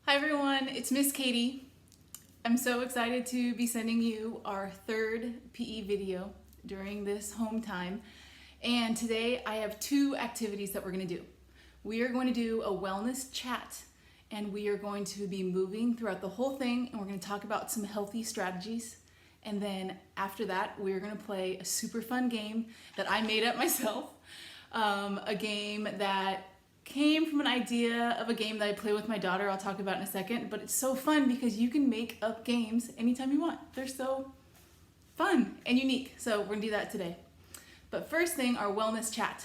Hi everyone, it's Miss Katie. I'm so excited to be sending you our third PE video during this home time. And today I have two activities that we're going to do. We are going to do a wellness chat and we are going to be moving throughout the whole thing and we're going to talk about some healthy strategies. And then after that, we're going to play a super fun game that I made up myself. A game that came from an idea of a game that I play with my daughter I'll talk about in a second, but it's so fun because you can make up games anytime you want. They're so fun and unique, so we're gonna do that today. But first thing, our wellness chat.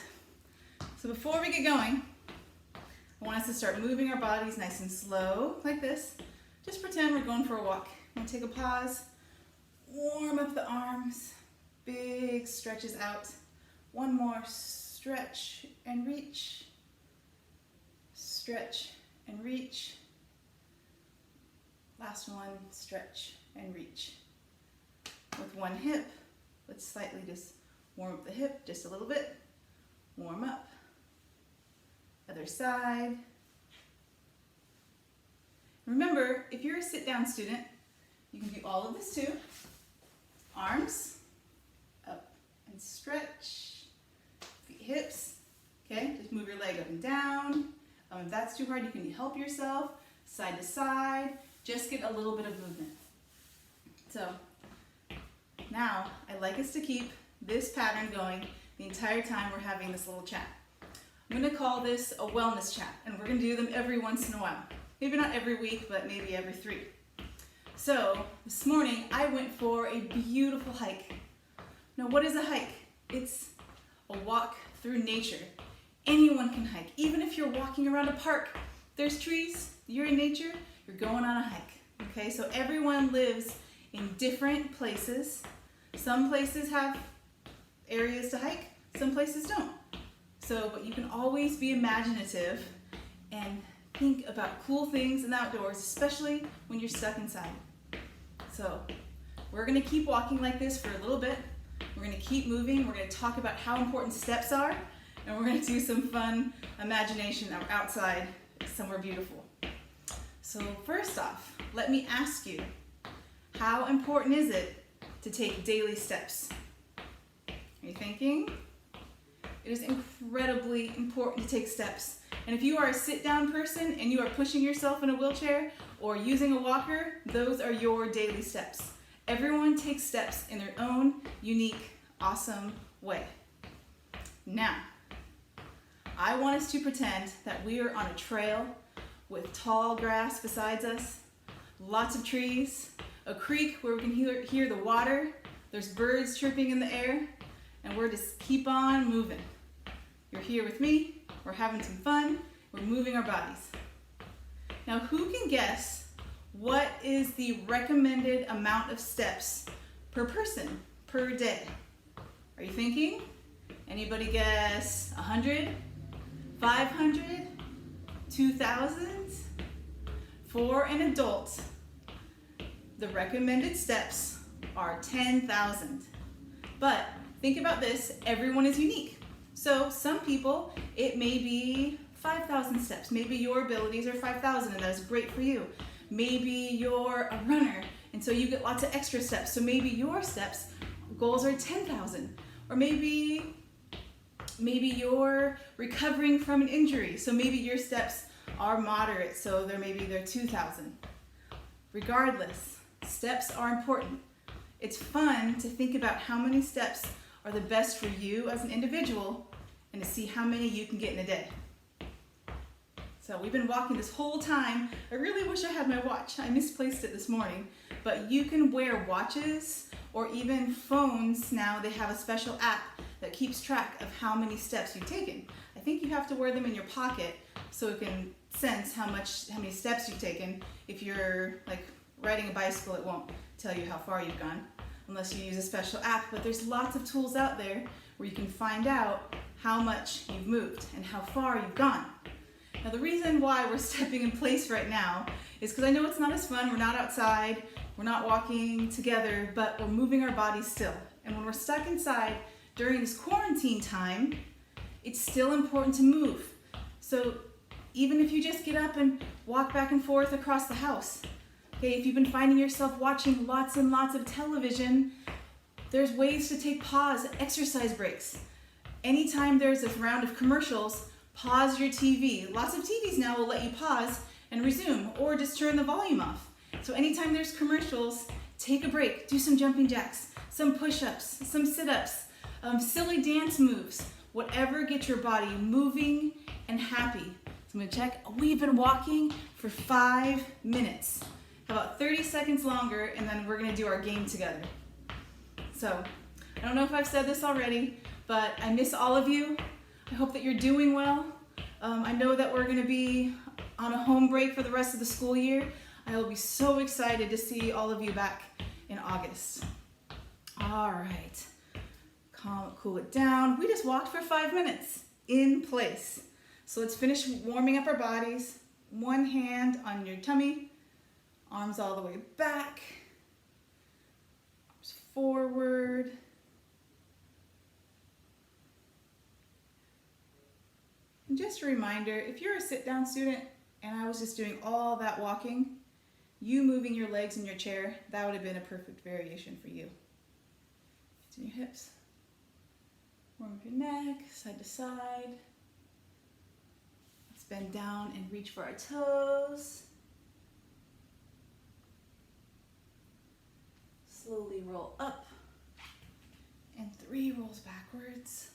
So before we get going, I want us to start moving our bodies nice and slow, like this. Just pretend we're going for a walk. I'm gonna take a pause, warm up the arms, big stretches out. One more, stretch and reach. Stretch and reach. Last one, stretch and reach. With one hip, let's slightly just warm up the hip just a little bit. Warm up. Other side. Remember, if you're a sit-down student, you can do all of this too. Arms up and stretch. Feet, hips. Okay, just move your leg up and down. If that's too hard, you can help yourself, side to side, just get a little bit of movement. So now I'd like us to keep this pattern going the entire time we're having this little chat. I'm going to call this a wellness chat, and we're going to do them every once in a while. Maybe not every week, but maybe every 3. So this morning I went for a beautiful hike. Now what is a hike? It's a walk through nature. Anyone can hike, even if you're walking around a park. There's trees, you're in nature, you're going on a hike. Okay, so everyone lives in different places. Some places have areas to hike, some places don't. So, but you can always be imaginative and think about cool things in the outdoors, especially when you're stuck inside. So, we're gonna keep walking like this for a little bit. We're gonna keep moving. We're gonna talk about how important steps are. And we're going to do some fun imagination outside somewhere beautiful. So first off, let me ask you, how important is it to take daily steps? Are you thinking? It is incredibly important to take steps. And if you are a sit-down person and you are pushing yourself in a wheelchair or using a walker, those are your daily steps. Everyone takes steps in their own unique, awesome way. Now, I want us to pretend that we are on a trail with tall grass beside us, lots of trees, a creek where we can hear the water, there's birds chirping in the air, and we're just keep on moving. You're here with me, we're having some fun, we're moving our bodies. Now who can guess what is the recommended amount of steps per person per day? Are you thinking? Anybody guess 100? 500, 2,000. For an adult, the recommended steps are 10,000. But think about this, everyone is unique. So some people, it may be 5,000 steps. Maybe your abilities are 5,000 and that is great for you. Maybe you're a runner and so you get lots of extra steps. So maybe your steps goals are 10,000. Or maybe you're recovering from an injury, so maybe your steps are moderate, so they're 2,000. Regardless, steps are important. It's fun to think about how many steps are the best for you as an individual and to see how many you can get in a day. So we've been walking this whole time. I really wish I had my watch. I misplaced it this morning, but you can wear watches or even phones now. They have a special app that keeps track of how many steps you've taken. I think you have to wear them in your pocket so it can sense how many steps you've taken. If you're like riding a bicycle, it won't tell you how far you've gone unless you use a special app. But there's lots of tools out there where you can find out how much you've moved and how far you've gone. Now the reason why we're stepping in place right now is because I know it's not as fun. We're not outside, we're not walking together, but we're moving our bodies still. And when we're stuck inside, during this quarantine time, it's still important to move. So even if you just get up and walk back and forth across the house. Okay, if you've been finding yourself watching lots and lots of television, there's ways to take pause, exercise breaks. Anytime there's a round of commercials, pause your TV. Lots of TVs now will let you pause and resume, or just turn the volume off. So anytime there's commercials, take a break, do some jumping jacks, some push-ups, some sit-ups, silly dance moves, whatever gets your body moving and happy. So I'm gonna check, we've been walking for 5 minutes. How about 30 seconds longer, and then we're gonna do our game together. So, I don't know if I've said this already, but I miss all of you. I hope that you're doing well. I know that we're gonna be on a home break for the rest of the school year. I will be so excited to see all of you back in August. All right, cool it down. We just walked for 5 minutes in place. So let's finish warming up our bodies. One hand on your tummy, arms all the way back, arms forward. And just a reminder, if you're a sit-down student and I was just doing all that walking, you moving your legs in your chair, that would have been a perfect variation for you. To your hips. Warm up your neck, side to side. Let's bend down and reach for our toes. Slowly roll up. And 3 rolls backwards.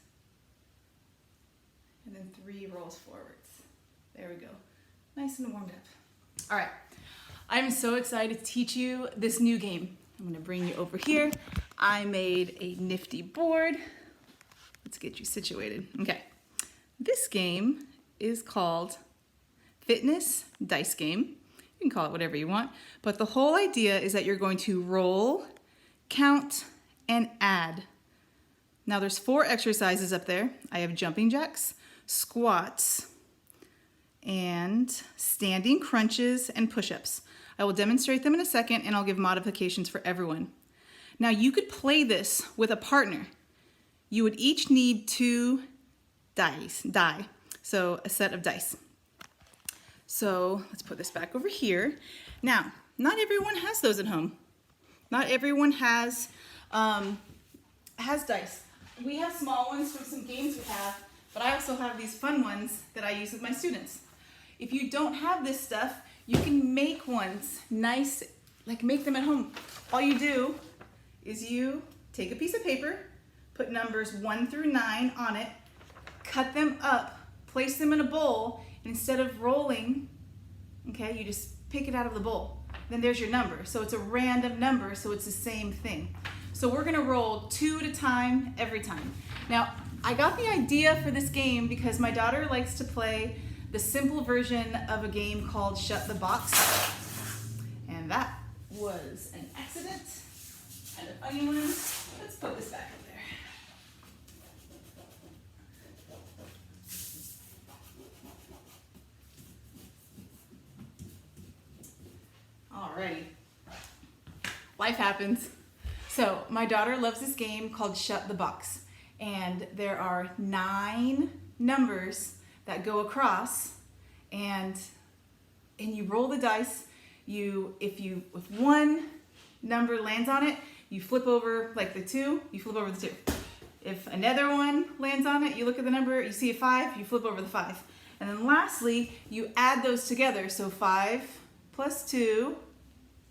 And then 3 rolls forwards. There we go. Nice and warmed up. All right. I'm so excited to teach you this new game. I'm gonna bring you over here. I made a nifty board. Let's get you situated. Okay. This game is called Fitness Dice Game. You can call it whatever you want, but the whole idea is that you're going to roll, count, and add. Now there's 4 exercises up there. I have jumping jacks, squats, and standing crunches and push-ups. I will demonstrate them in a second, and I'll give modifications for everyone. Now you could play this with a partner. You would each need 2 die, so a set of dice. So let's put this back over here. Now, not everyone has those at home. Not everyone has dice. We have small ones from some games we have, but I also have these fun ones that I use with my students. If you don't have this stuff, you can make ones nice, like make them at home. All you do is you take a piece of paper, put numbers 1 through 9 on it, cut them up, place them in a bowl, and instead of rolling, okay, you just pick it out of the bowl. Then there's your number. So it's a random number, so it's the same thing. So we're gonna roll 2 at a time, every time. Now, I got the idea for this game because my daughter likes to play the simple version of a game called Shut the Box. And that was an accident and a funny one. Let's put this back up there. Alrighty. Life happens. So my daughter loves this game called Shut the Box. And there are 9 numbers that go across, and you roll the dice. If one number lands on it, you flip over like the 2, you flip over the 2. If another one lands on it, you look at the number, you see a 5, you flip over the 5. And then lastly, you add those together. So 5 plus 2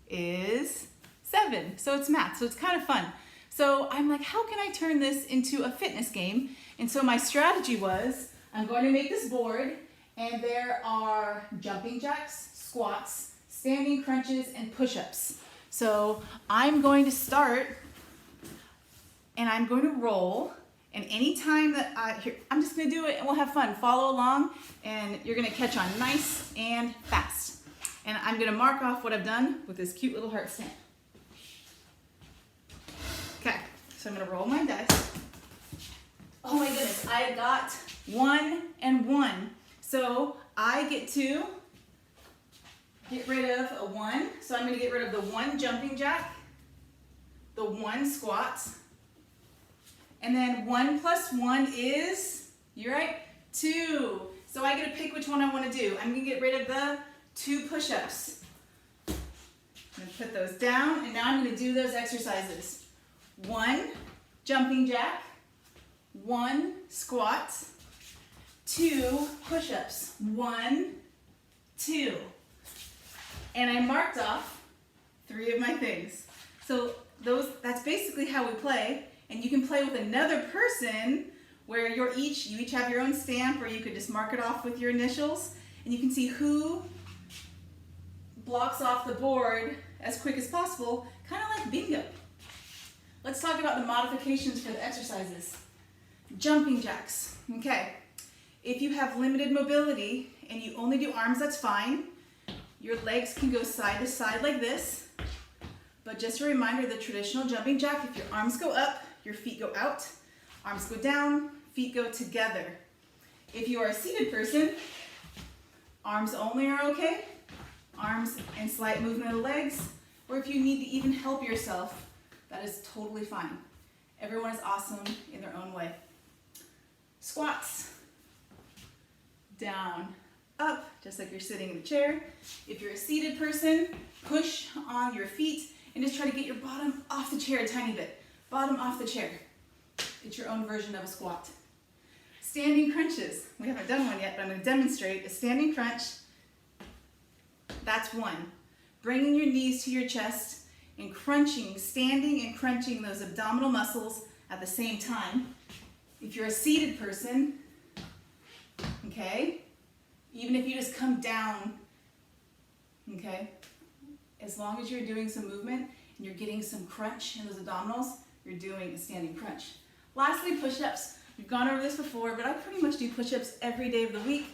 is 7. So it's math, so it's kind of fun. So I'm like, how can I turn this into a fitness game? And so my strategy was, I'm going to make this board, and there are jumping jacks, squats, standing crunches, and push-ups. So I'm going to start, and I'm going to roll, and anytime that I'm just going to do it, and we'll have fun. Follow along, and you're going to catch on nice and fast. And I'm going to mark off what I've done with this cute little heart stamp. Okay, so I'm going to roll my dice. Oh my goodness, I got 1 and 1. So I get to get rid of a 1. So I'm going to get rid of the 1 jumping jack, the 1 squat, and then 1 plus 1 is, you're right, 2. So I get to pick which one I want to do. I'm going to get rid of the 2 push-ups. I'm going to put those down, and now I'm going to do those exercises. 1 jumping jack, 1 squat, 2 push-ups. 1, 2. And I marked off 3 of my things. So that's basically how we play. And you can play with another person where you each have your own stamp, or you could just mark it off with your initials, and you can see who blocks off the board as quick as possible, kind of like bingo. Let's talk about the modifications for the exercises. Jumping jacks. Okay, if you have limited mobility and you only do arms, that's fine. Your legs can go side to side like this, but just a reminder, the traditional jumping jack, if your arms go up, your feet go out, arms go down, feet go together. If you are a seated person, arms only are okay, arms and slight movement of the legs, or if you need to even help yourself, that is totally fine. Everyone is awesome in their own way. Squats. Down, up, just like you're sitting in a chair. If you're a seated person, push on your feet and just try to get your bottom off the chair a tiny bit. Bottom off the chair. It's your own version of a squat. Standing crunches. We haven't done one yet, but I'm going to demonstrate a standing crunch. That's 1. Bringing your knees to your chest and crunching, standing and crunching those abdominal muscles at the same time. If you're a seated person, okay, even if you just come down, okay, as long as you're doing some movement and you're getting some crunch in those abdominals, you're doing a standing crunch. Lastly, push-ups. We've gone over this before, but I pretty much do push-ups every day of the week,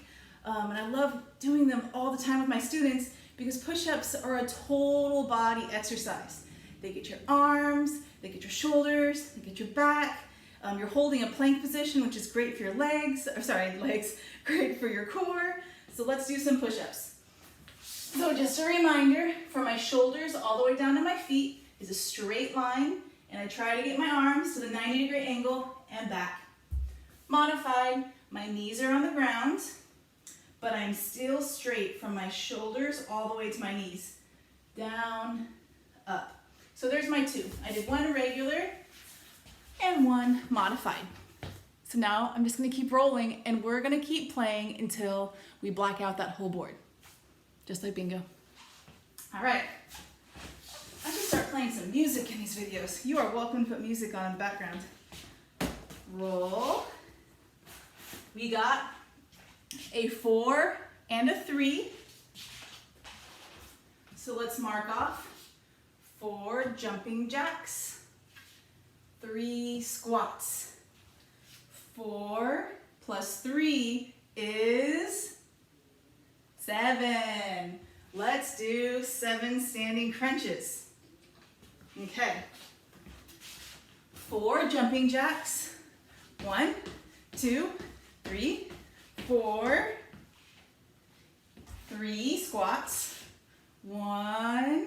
and I love doing them all the time with my students because push-ups are a total body exercise. They get your arms, they get your shoulders, they get your back. You're holding a plank position, which is great for your legs, great for your core. So let's do some push-ups. So just a reminder, from my shoulders all the way down to my feet is a straight line, and I try to get my arms to the 90-degree angle and back. Modified, my knees are on the ground, but I'm still straight from my shoulders all the way to my knees. Down, up. So there's my 2. I did 1 regular and 1 modified. So now I'm just going to keep rolling, and we're going to keep playing until we black out that whole board. Just like bingo. All right. I should start playing some music in these videos. You are welcome to put music on in the background. Roll. We got a 4 and a 3. So let's mark off 4 jumping jacks, 3 squats. 4 plus 3 is 7. Let's do 7 standing crunches. Okay. 4 jumping jacks. 1, 2, 3, 4. 3 squats. 1,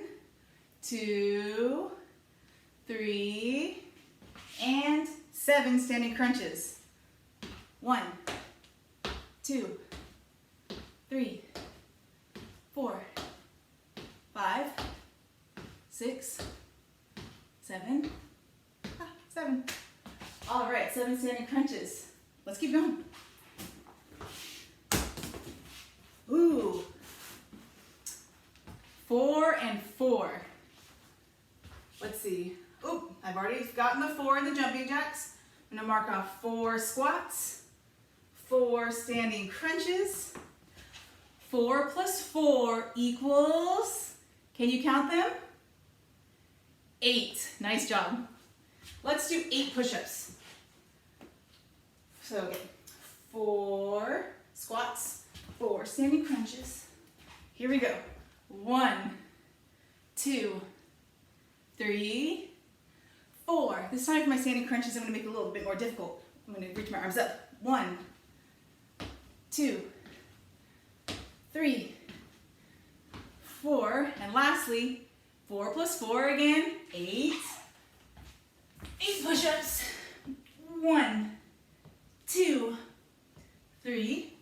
2, 3, and 7 standing crunches. 1, 2, 3, 4, 5, 6, 7. 7. All right, 7 standing crunches. Let's keep going. Ooh. 4 and 4. Let's see. Oop, I've already gotten the 4 in the jumping jacks. I'm gonna mark off 4 squats, 4 standing crunches. 4 plus 4 equals, can you count them? 8. Nice job. Let's do 8 push-ups. So again, 4 squats, 4 standing crunches. Here we go. 1, 2, 3, 4. This time for my standing crunches, I'm going to make it a little bit more difficult. I'm going to reach my arms up. 1, 2, 3, 4, and lastly, 4 plus 4 again, 8. 8 push-ups. 1, 2, 3,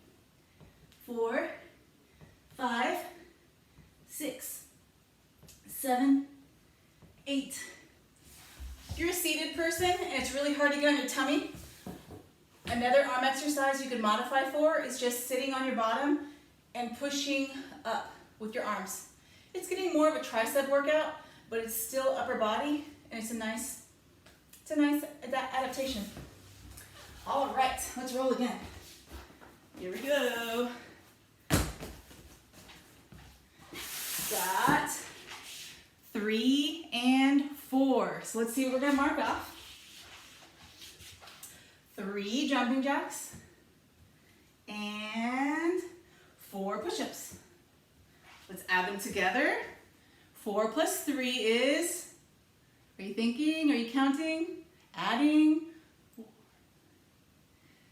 4, 5, 6, 7, 8. If you're a seated person and it's really hard to get on your tummy, another arm exercise you could modify for is just sitting on your bottom and pushing up with your arms. It's getting more of a tricep workout, but it's still upper body, and it's a nice adaptation. All right, let's roll again. Here we go. Got 3 and 4. So let's see what we're gonna mark off. 3 jumping jacks and 4 push-ups. Let's add them together. 4 plus 3 is, are you thinking? Are you counting? Adding?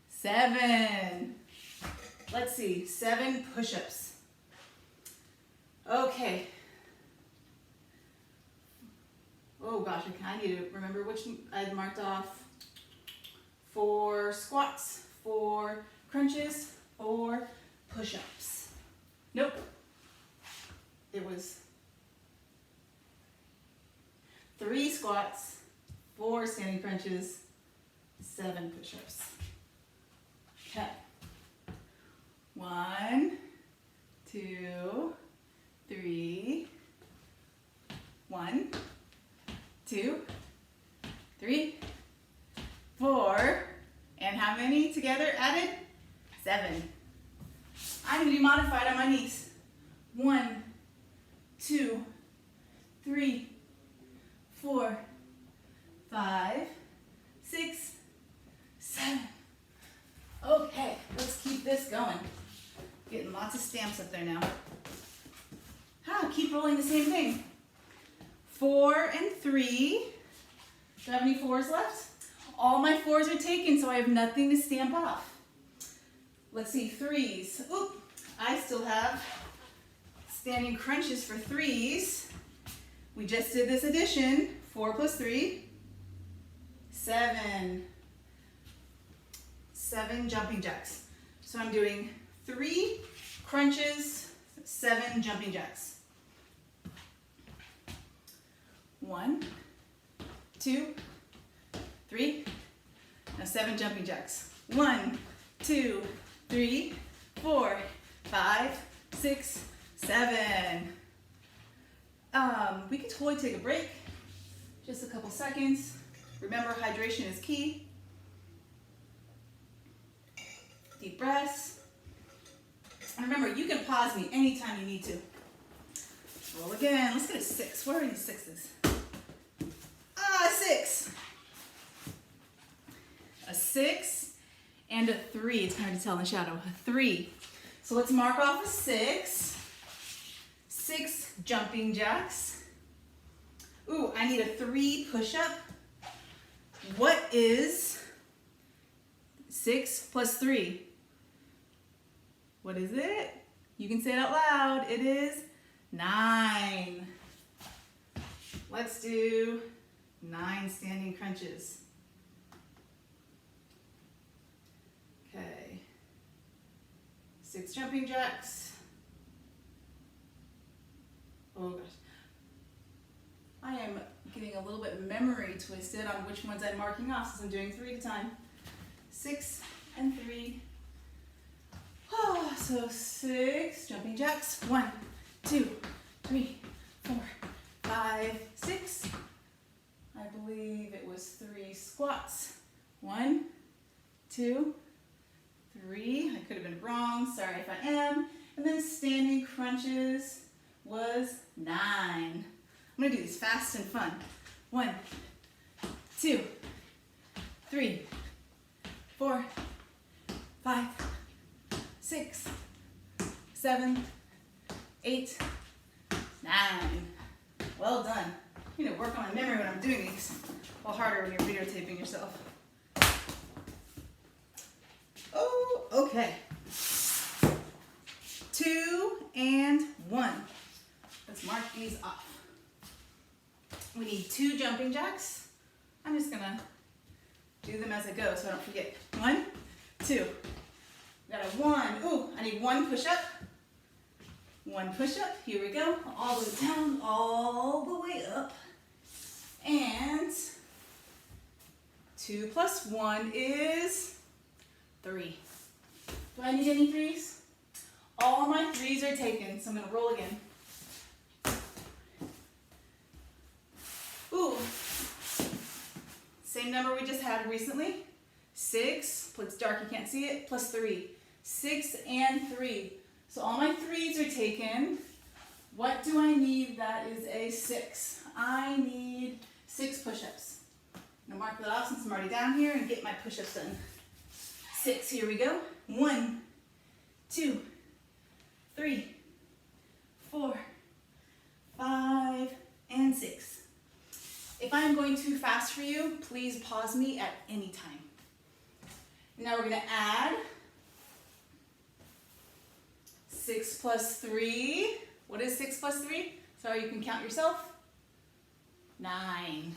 7. Let's see, 7 push-ups. Okay. Oh gosh, I need to remember which I'd marked off. 4 squats, 4 crunches, 4 push-ups. Nope. It was 3 squats, 4 standing crunches, 7 push-ups. Okay. 1, 2, 3. 1, 2, 3, 4. And how many together added? 7. I'm going to do modified on my knees. 1, 2, 3, 4, 5, 6, 7. Okay, let's keep this going. Getting lots of stamps up there now. Keep rolling the same thing. 4 and 3. Do I have any 4s left? All my 4s are taken, so I have nothing to stamp off. Let's see, 3s. Oop, I still have standing crunches for 3s. We just did this addition. 4 plus 3, 7. 7 jumping jacks. So I'm doing 3 crunches, 7 jumping jacks. 1, 2, 3. Now 7 jumping jacks. 1, 2, 3, 4, 5, 6, 7. We could totally take a break. Just a couple seconds. Remember, hydration is key. Deep breaths. And remember, you can pause me anytime you need to. Roll again. Let's get a 6. Where are these 6s? 6. A 6 and a 3. It's hard to tell in the shadow. A 3. So let's mark off a 6. 6 jumping jacks. Ooh, I need a 3 push-up. What is 6 plus 3? What is it? You can say it out loud. It is 9. Let's do 9 standing crunches. Okay. 6 jumping jacks. Oh gosh. I am getting a little bit memory twisted on which ones I'm marking off since I'm doing 3 at a time. 6 and 3. Oh, so 6 jumping jacks. 1, 2, 3, 4, 5, 6. I believe it was 3 squats. 1, 2, 3. I could have been wrong. Sorry if I am. And then standing crunches was 9. I'm going to do these fast and fun. 1, 2, 3, 4, 5, 6, 7, 8, 9. Well done. You need to work on my memory when I'm doing these. A little harder when you're videotaping yourself. Oh, okay. 2 and 1. Let's mark these off. We need 2 jumping jacks. I'm just gonna do them as I go so I don't forget. 1, 2. Got a 1. Ooh, I need 1 push-up. 1 push-up. Here we go. All the way down, all the way up. And 2 plus 1 is 3. Do I need any 3s? All my 3s are taken, so I'm going to roll again. Ooh. Same number we just had recently. 6, it's dark, you can't see it, plus 3. 6 and 3. So all my 3s are taken. What do I need that is a 6? I need 6 push-ups. I'm going to mark that off since I'm already down here and get my push-ups done. 6, here we go. 1, 2, 3, 4, 5, and 6. If I'm going too fast for you, please pause me at any time. Now we're going to add 6 plus 3. What is 6 plus 3? Sorry, you can count yourself. 9.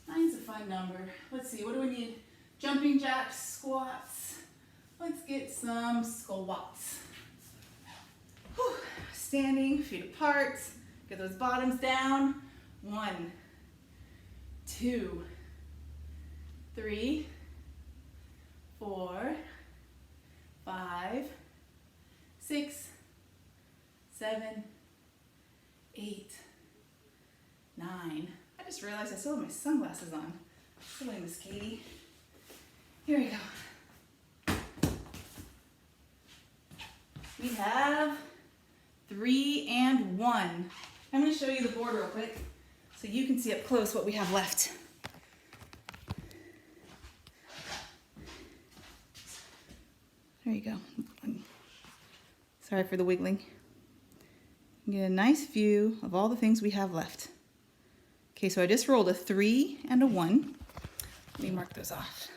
9's a fun number. Let's see, what do we need? Jumping jacks, squats. Let's get some squats. Whew. Standing, feet apart. Get those bottoms down. 1, 2, 3, 4, 5, 6, 7, 8, 9. I just realized I still have my sunglasses on. Silly Miss Katie. Here we go. We have 3 and 1. I'm going to show you the board real quick so you can see up close what we have left. There you go. Sorry for the wiggling. You get a nice view of all the things we have left. Okay, so I just rolled a 3 and a 1. Let me mark those off.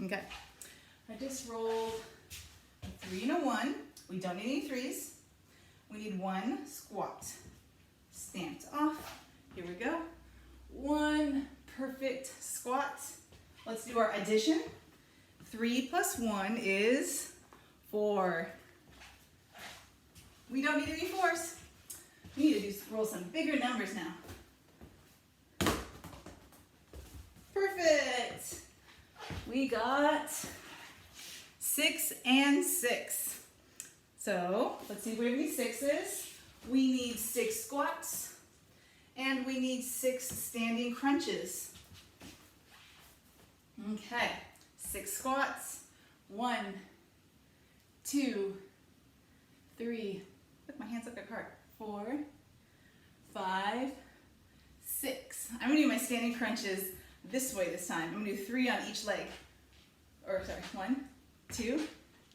Okay, I just rolled a 3 and a 1. We don't need any 3s. We need 1 squat. Stamped off. Here we go. 1 perfect squat. Let's do our addition. 3 plus 1 is 4. We don't need any 4s. We need to roll some bigger numbers now. Perfect. We got 6 and 6. So let's see if we have any 6s. We need 6 squats and we need 6 standing crunches. Okay, 6 squats. 1, 2, 3. Look, my hands up at cart. 4, 5, 6. I'm gonna do my standing crunches this way this time. I'm gonna do 3 on each leg. Or sorry, 1, 2,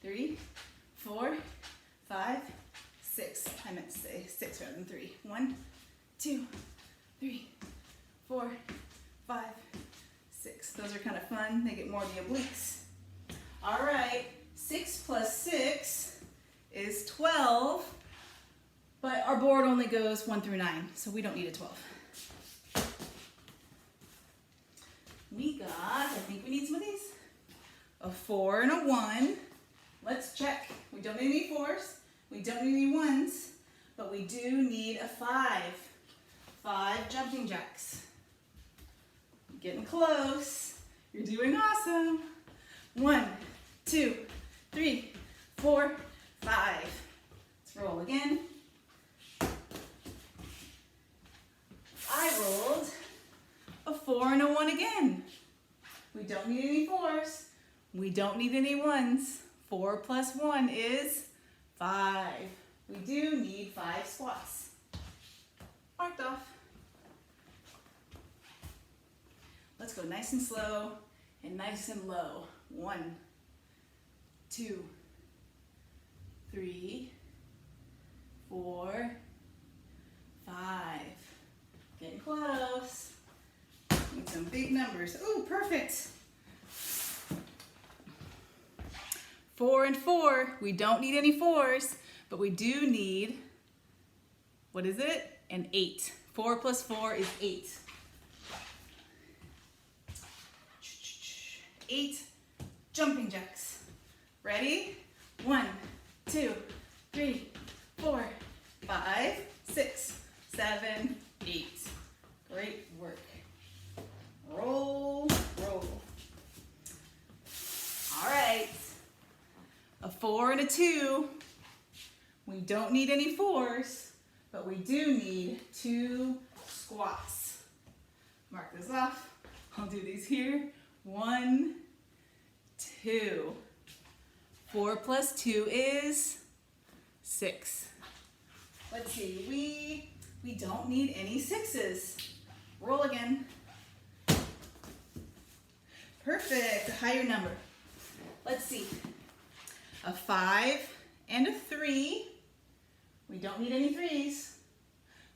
3, 4, 5, 6. I meant to say 6 rather than 3. 1, 2, 3, 4, 5, 6. Those are kind of fun. They get more of the obliques. All right, 6 plus 6 is 12, but our board only goes 1 through 9, so we don't need a 12. We got, I think we need some of these. A 4 and a 1. Let's check. We don't need any 4s. We don't need any 1s, but we do need a 5. 5 jumping jacks. Getting close. You're doing awesome. 1, 2, 3, 4, 5. Let's roll again. I rolled a 4 and a 1 again. We don't need any 4s. We don't need any 1s. 4 plus 1 is 5. We do need 5 squats. Marked off. Let's go nice and slow and nice and low. 1, 2, 3, 4, 5. Getting close. Need some big numbers. Ooh, perfect. 4 and 4. We don't need any 4s, but we do need, what is it? An 8. 4 plus 4 is 8. 8 jumping jacks. Ready? 1, 2, 3, 4, 5, 6, 7, 8. Great work. Roll, roll. All right. A 4 and a 2. We don't need any 4s, but we do need 2 squats. Mark this off. I'll do these here. 1, 2. 4 plus 2 is 6. Let's see, we don't need any 6s. Roll again. Perfect, a higher number. Let's see, a 5 and a 3. We don't need any 3s.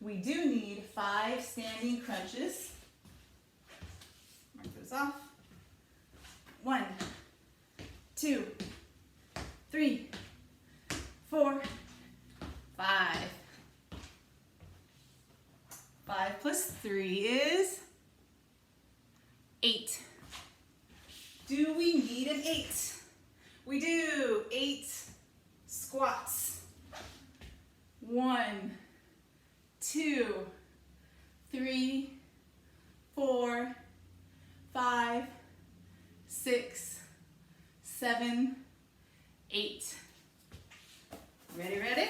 We do need 5 standing crunches. Mark those off. 1, 2, 3, 4, 5. 5 plus 3 is 8. Do we need an 8? We do. 8 squats. 1, 2, 3, 4, 5, 6, 7, 8. Ready, ready?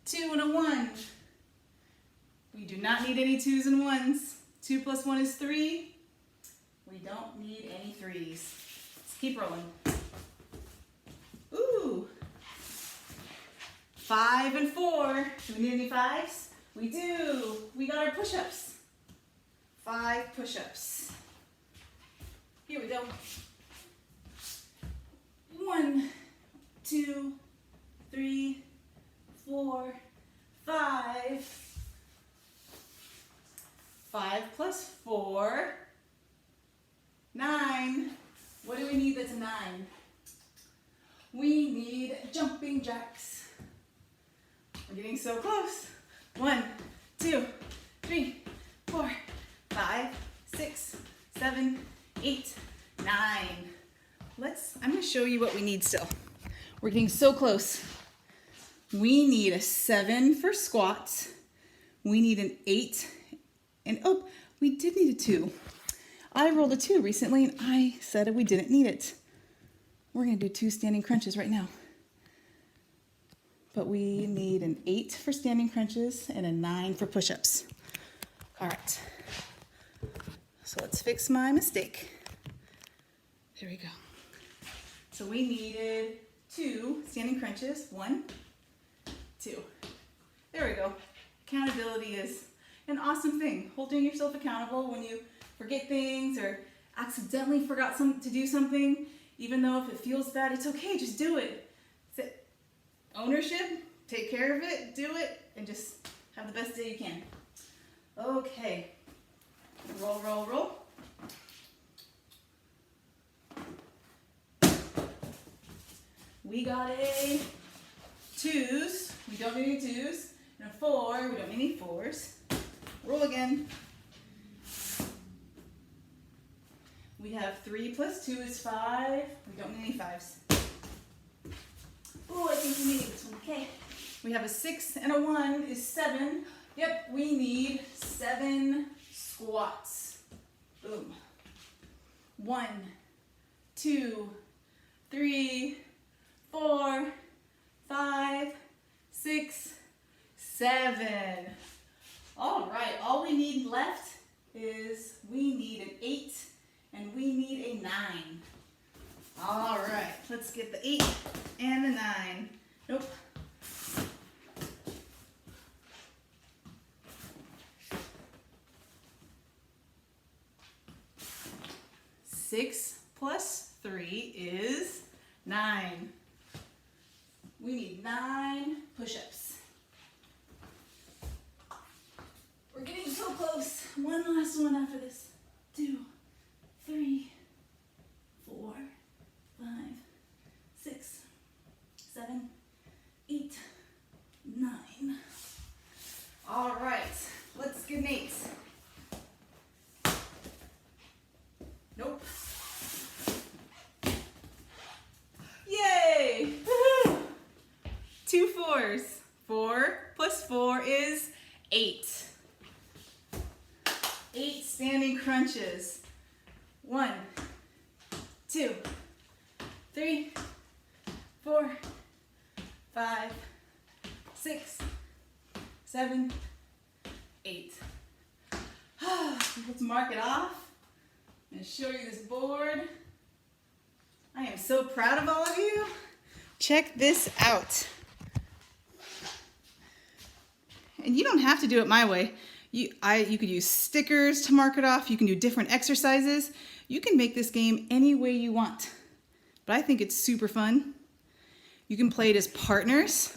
Two and a 1. We do not need any 2s and 1s. 2 plus 1 is 3. We don't need any 3s. Let's keep rolling. Ooh. 5 and 4. Do we need any 5s? We do. We got our push-ups. 5 push-ups. Here we go. 1, 2, 3, 4, 5. 5 plus 4, 9. What do we need that's a 9? We need jumping jacks. We're getting so close. 1, 2, 3, 4, 5, 6, 7, 8, 9. I'm going to show you what we need still. We're getting so close. We need a 7 for squats. We need an 8. And oh, we did need a 2. I rolled a 2 recently and I said we didn't need it. We're going to do 2 standing crunches right now. But we need an 8 for standing crunches and a 9 for push-ups. All right. So let's fix my mistake. There we go. So we needed 2 standing crunches. 1, 2. There we go. Accountability is an awesome thing. Holding yourself accountable when you forget things or accidentally forgot to do something, even though if it feels bad, it's okay, just do it. Ownership, take care of it, do it, and just have the best day you can. Okay, roll, roll, roll. We got a 2s, we don't need any 2s, and a 4, we don't need any 4s. Roll again. We have 3 plus 2 is 5. We don't need any 5s. Oh, I think we need this one. Okay. We have a 6 and a 1 is 7. Yep, we need 7 squats. Boom. 1, 2, 3, 4, 5, 6, 7. All right, all we need left is we need an 8 and we need a 9. All right, let's get the 8 and the 9. Nope. Six plus 3 is 9. We need 9 push-ups. We're getting so close. One last one after this. 2, 3, 4, 5, 6, 7, 8, 9. All right, let's get an 8. 1, 2, 3, 4, 5, 6, 7, 8. Let's mark it off. I'm going to show you this board. I am so proud of all of you. Check this out. And you don't have to do it my way. You could use stickers to mark it off. You can do different exercises. You can make this game any way you want. But I think it's super fun. You can play it as partners,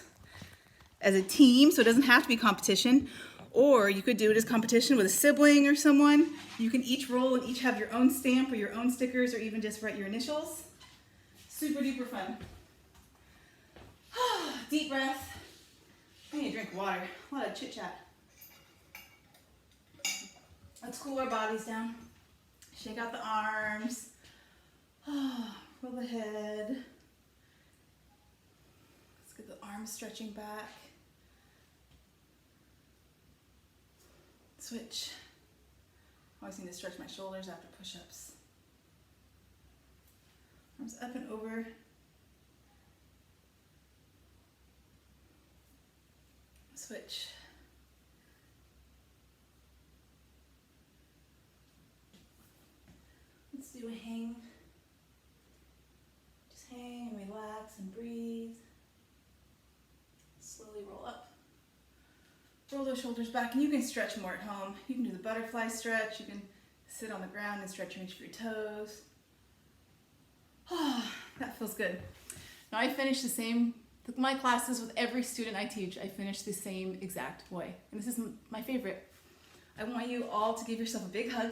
as a team, so it doesn't have to be competition. Or you could do it as competition with a sibling or someone. You can each roll and each have your own stamp or your own stickers or even just write your initials. Super duper fun. Deep breath. I need to drink water. A lot of chit chat. Let's cool our bodies down. Shake out the arms. Roll the head. Let's get the arms stretching back. Switch. I always need to stretch my shoulders after push-ups. Arms up and over. Switch. Let's do a hang. Just hang and relax and breathe. Slowly roll up. Roll those shoulders back, and you can stretch more at home. You can do the butterfly stretch. You can sit on the ground and stretch and reach for your toes. That feels good. Now I finish my classes with every student I teach. I finish the same exact way. And this is my favorite. I want you all to give yourself a big hug.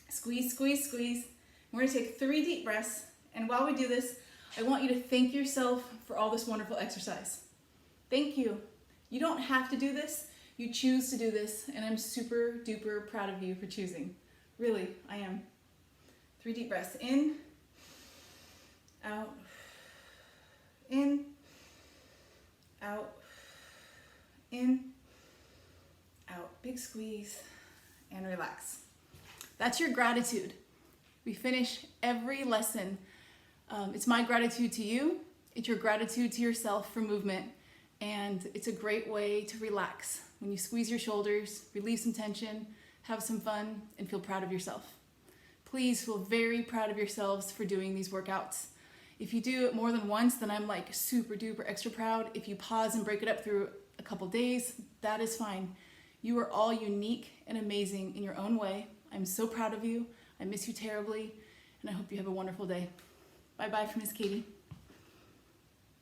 Squeeze, squeeze, squeeze. We're going to take 3 deep breaths. And while we do this, I want you to thank yourself for all this wonderful exercise. Thank you. You don't have to do this. You choose to do this. And I'm super duper proud of you for choosing. Really, I am. 3 deep breaths. In, out, in, out, in, out. Big squeeze and relax. That's your gratitude. We finish every lesson. It's my gratitude to you. It's your gratitude to yourself for movement. And it's a great way to relax. When you squeeze your shoulders, relieve some tension, have some fun, and feel proud of yourself. Please feel very proud of yourselves for doing these workouts. If you do it more than once, then I'm like super duper extra proud. If you pause and break it up through a couple days, that is fine. You are all unique and amazing in your own way. I'm so proud of you. I miss you terribly, and I hope you have a wonderful day. Bye-bye from Miss Katie.